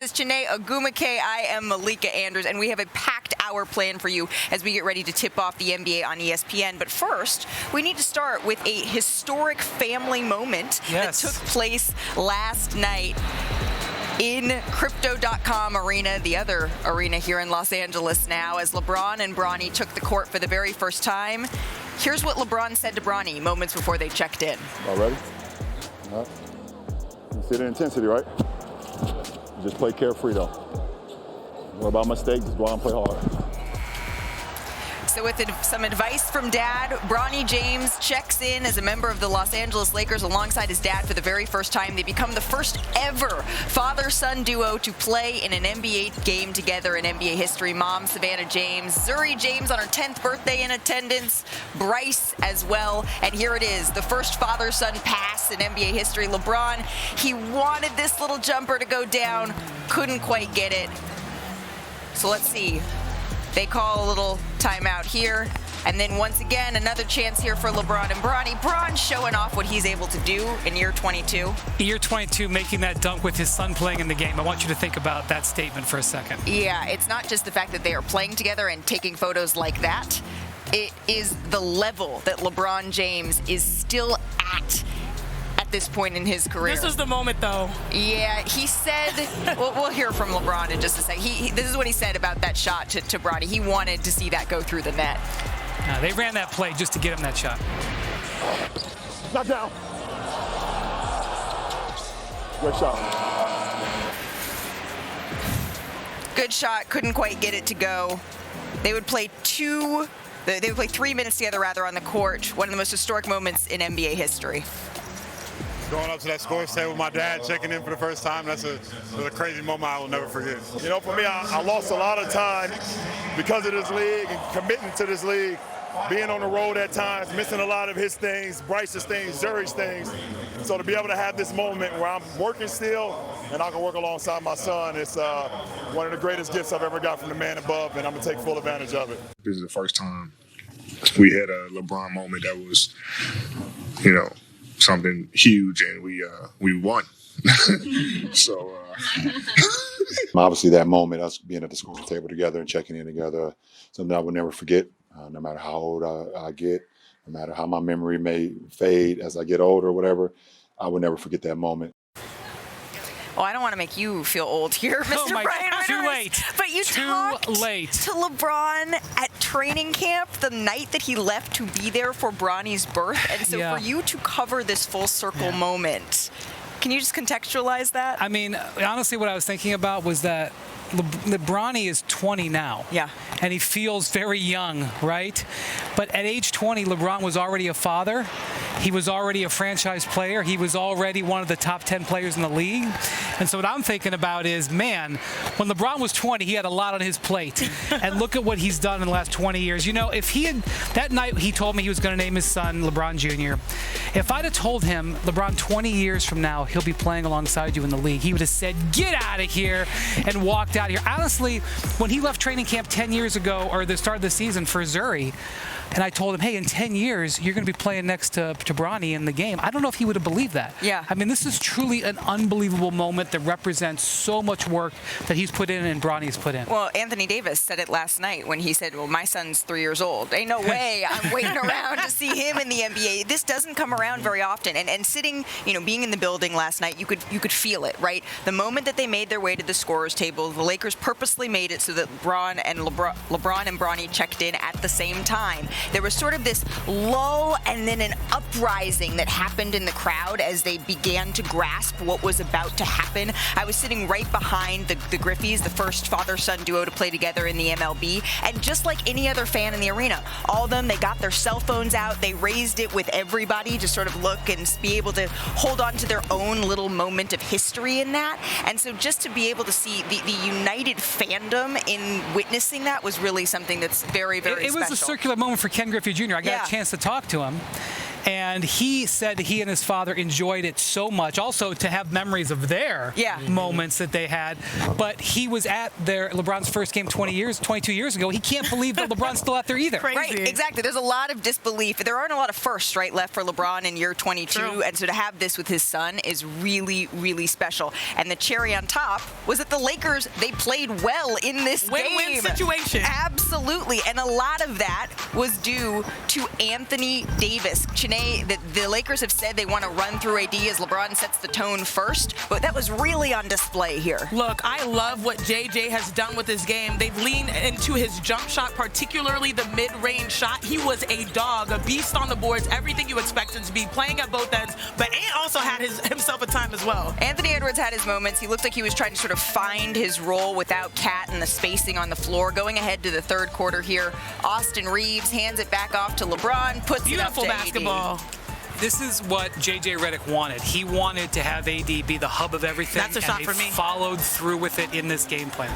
This is Chiney, Ogwumike. I am Malika Andrews, and we have a packed hour planned for you as we get ready to tip off the NBA on ESPN. But first, we need to start with a historic family moment that took place last night in Crypto.com Arena, the other arena here in Los Angeles now, as LeBron and Bronny took the court for the very first time. Here's what LeBron said to Bronny moments before they checked in. All ready? All right. You see the intensity, right? Just play carefree, though. What about mistakes? Just go out and play hard. So with some advice from Dad, Bronny James checks in as a member of the Los Angeles Lakers alongside his dad for the very first time. They become the first ever father-son duo to play in an NBA game together in NBA history. Mom, Savannah James, Zuri James on her 10th birthday in attendance, Bryce as well. And here it is, the first father-son pass in NBA history. LeBron, he wanted this little jumper to go down, couldn't quite get it. So let's see. They call a little timeout here. And then once again, another chance here for LeBron and Bronny. Bron showing off what he's able to do in year 22. Year 22, making that dunk with his son playing in the game. I want you to think about that statement for a second. Yeah, it's not just the fact that they are playing together and taking photos like that. It is the level that LeBron James is still at this point in his career. This is the moment, though. Yeah, he said, we'll hear from LeBron in just a second. This is what he said about that shot to Bronny. He wanted to see that go through the net. They ran that play just to get him that shot. Knock down. Good shot. Good shot. Couldn't quite get it to go. They would play 3 minutes together, rather, on the court. One of the most historic moments in NBA history. Going up to that scorer's table with my dad, checking in for the first time, that's a crazy moment I will never forget. You know, for me, I lost a lot of time because of this league and committing to this league, being on the road at times, missing a lot of his things, Bryce's things, Zuri's things. So to be able to have this moment where I'm working still and I can work alongside my son, it's one of the greatest gifts I've ever got from the man above, and I'm going to take full advantage of it. This is the first time we had a LeBron moment that was, you know, something huge, and we won. So obviously that moment, us being at the school table together and checking in together, something I will never forget, no matter how old I get, no matter how my memory may fade as I get older or whatever, I will never forget that moment. Oh, I don't want to make you feel old here, Mr. Oh my Brian. God, too late. But you talked to LeBron at training camp the night that he left to be there for Bronny's birth. And so for you to cover this full circle moment, can you just contextualize that? I mean, honestly, what I was thinking about was that Bronny is 20 now. Yeah. And he feels very young, right? But at age 20, LeBron was already a father. He was already a franchise player. He was already one of the top 10 players in the league. And so what I'm thinking about is, man, when LeBron was 20, he had a lot on his plate. And look at what he's done in the last 20 years. You know, if he had, that night he told me he was going to name his son LeBron Jr. If I'd have told him, LeBron, 20 years from now, he'll be playing alongside you in the league, he would have said, get out of here, and walked out of here. Honestly, when he left training camp 10 years ago, or the start of the season for Zuri, and I told him, hey, in 10 years, you're going to be playing next to Bronny in the game, I don't know if he would have believed that. Yeah. I mean, this is truly an unbelievable moment that represents so much work that he's put in and Bronny's put in. Well, Anthony Davis said it last night when he said, well, my son's 3 years old. Ain't no way I'm waiting around to see him in the NBA. This doesn't come around very often. And sitting, you know, being in the building last night, you could feel it, right? The moment that they made their way to the scorer's table, the Lakers purposely made it so that LeBron and Bronny checked in at the same time. There was sort of this lull and then an uprising that happened in the crowd as they began to grasp what was about to happen. I was sitting right behind the Griffies, the first father-son duo to play together in the MLB, and just like any other fan in the arena, all of them, they got their cell phones out, they raised it with everybody to sort of look and be able to hold on to their own little moment of history in that. And so just to be able to see the united fandom in witnessing that was really something that's very, very special. It was a circular moment for Ken Griffey Jr. I got a chance to talk to him. And he said he and his father enjoyed it so much, also to have memories of their moments that they had. But he was at LeBron's first game 22 years ago. He can't believe that LeBron's still out there either. Crazy. Right, exactly. There's a lot of disbelief. There aren't a lot of firsts, right, left for LeBron in year 22. True. And so to have this with his son is really, really special. And the cherry on top was that the Lakers, they played well in this game. Win-win situation. Absolutely. And a lot of that was due to Anthony Davis. Chiney, the Lakers have said they want to run through AD as LeBron sets the tone first, but that was really on display here. Look, I love what JJ has done with his game. They've leaned into his jump shot, particularly the mid-range shot. He was a dog, a beast on the boards, everything you expect him to be, playing at both ends, but Ant also had himself a time as well. Anthony Edwards had his moments. He looked like he was trying to sort of find his role without Cat and the spacing on the floor. Going ahead to the third quarter here, Austin Reeves hands it back off to LeBron, puts Beautiful it up to basketball. AD. This is what J.J. Redick wanted. He wanted to have AD be the hub of everything. That's a shot for me. Followed through with it in this game plan.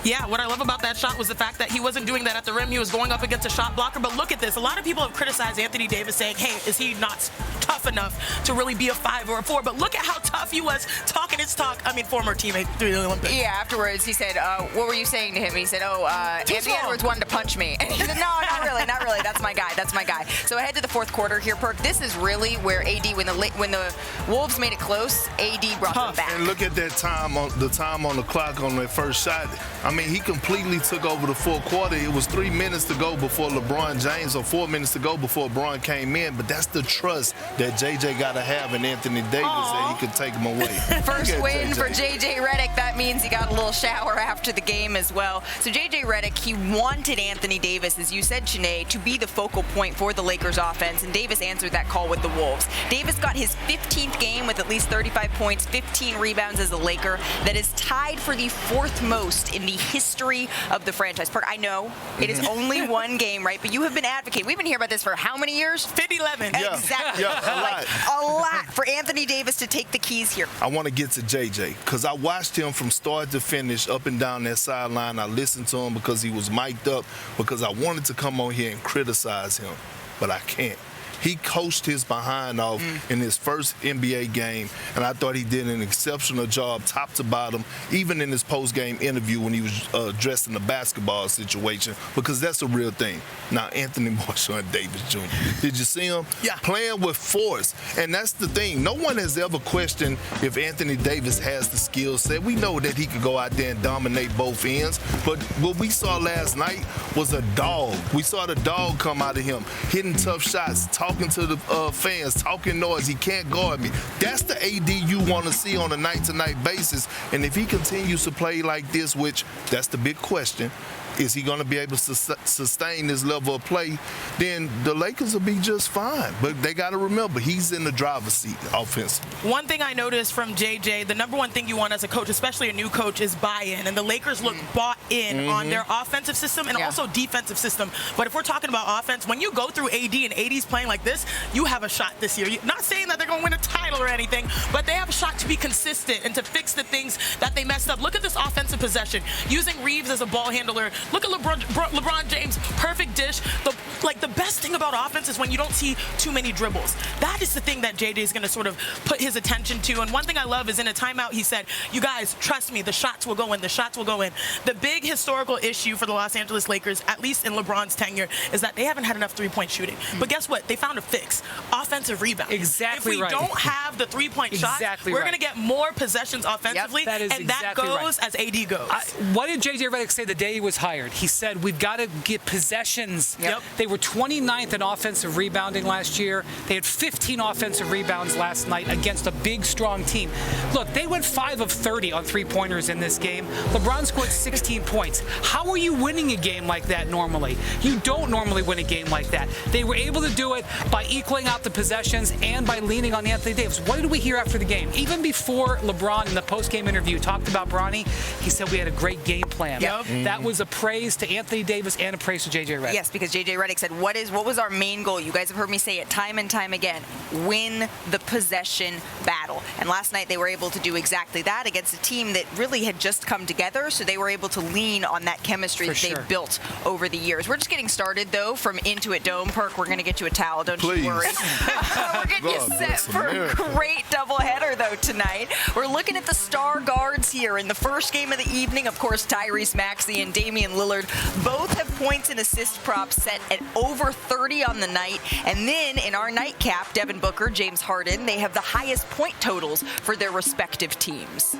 Yeah, what I love about that shot was the fact that he wasn't doing that at the rim. He was going up against a shot blocker. But look at this. A lot of people have criticized Anthony Davis saying, hey, is he not tough enough to really be a 5 or a 4? But look at how tough he was talking his talk. I mean, former teammate through the Olympics. Yeah, afterwards he said, what were you saying to him? He said, Anthony Edwards wanted to punch me. And he said, no, not really. That's my guy. So ahead to the fourth quarter here, Perk. This is really where AD, when the Wolves made it close, AD brought them back. And look at that time on the clock on that first shot. I mean, he completely took over the fourth quarter. It was 3 minutes to go before LeBron James, or 4 minutes to go before LeBron came in. But that's the trust that JJ got to have in Anthony Davis that he could take him away. First win for JJ Redick. That means he got a little shower after the game as well. So JJ Redick, he wanted Anthony Davis, as you said, Chiney, to be the focal point for the Lakers offense, and Davis answered that call with the Wolves. Davis got his 15th game with at least 35 points, 15 rebounds as a Laker. That is tied for the 4th most in the history of the franchise. Perk, I know it is only one game, right? But you have been advocating. We've been hearing about this for how many years? 11. Yeah. Exactly. Yeah, a lot for Anthony Davis to take the keys here. I want to get to JJ because I watched him from start to finish up and down that sideline. I listened to him because he was mic'd up, because I wanted to come on here and criticize him, but I can't. He coached his behind off in his first NBA game, and I thought he did an exceptional job top to bottom, even in his post-game interview when he was addressing the basketball situation, because that's a real thing. Now, Anthony Marshall and Davis Jr., did you see him? Yeah. Playing with force, and that's the thing. No one has ever questioned if Anthony Davis has the skill set. We know that he could go out there and dominate both ends, but what we saw last night was a dog. We saw the dog come out of him, hitting tough shots, talking to the fans, talking noise. He can't guard me. That's the AD you want to see on a night-to-night basis. And if he continues to play like this, which that's the big question, is he going to be able to sustain this level of play, then the Lakers will be just fine. But they got to remember, he's in the driver's seat offensively. One thing I noticed from JJ, the number one thing you want as a coach, especially a new coach, is buy-in. And the Lakers look bought in on their offensive system and also defensive system. But if we're talking about offense, when you go through AD and AD's playing like this, you have a shot this year. Not saying that they're going to win a title or anything, but they have a shot to be consistent and to fix the things that they messed up. Look at this offensive possession. Using Reeves as a ball handler. Look at LeBron James, perfect dish. The best thing about offense is when you don't see too many dribbles. That is the thing that JJ is going to sort of put his attention to. And one thing I love is in a timeout, he said, you guys, trust me, the shots will go in. The shots will go in. The big historical issue for the Los Angeles Lakers, at least in LeBron's tenure, is that they haven't had enough three-point shooting. But guess what? They found a fix. Offensive rebound. Exactly right. If we don't have the three-point shot, we're going to get more possessions offensively, and that goes as AD goes. What did J.J. Redick say the day he was hired? He said, we've got to get possessions. Yep. They were 29th in offensive rebounding last year. They had 15 offensive rebounds last night against a big, strong team. Look, they went 5 of 30 on three-pointers in this game. LeBron scored 16 points. How are you winning a game like that normally? You don't normally win a game like that. They were able to do it by equaling out the possessions and by leaning on Anthony Davis. What did we hear after the game? Even before LeBron in the post-game interview talked about Bronny, he said, said we had a great game plan. Yep. That was a praise to Anthony Davis and a praise to J.J. Redick. Yes, because J.J. Redick said, what was our main goal? You guys have heard me say it time and time again. Win the possession battle. And last night they were able to do exactly that against a team that really had just come together, so they were able to lean on that chemistry that they've built over the years. We're just getting started, though, from Intuit Dome. Perk, we're going to get you a towel. Don't you worry. We're getting you set for a great doubleheader, though, tonight. We're looking at the star guards here in the first game of the evening. Of course, Tyrese Maxey and Damian Lillard both have points and assist props set at over 30 on the night. And then in our nightcap, Devin Booker, James Harden, they have the highest point totals for their respective teams.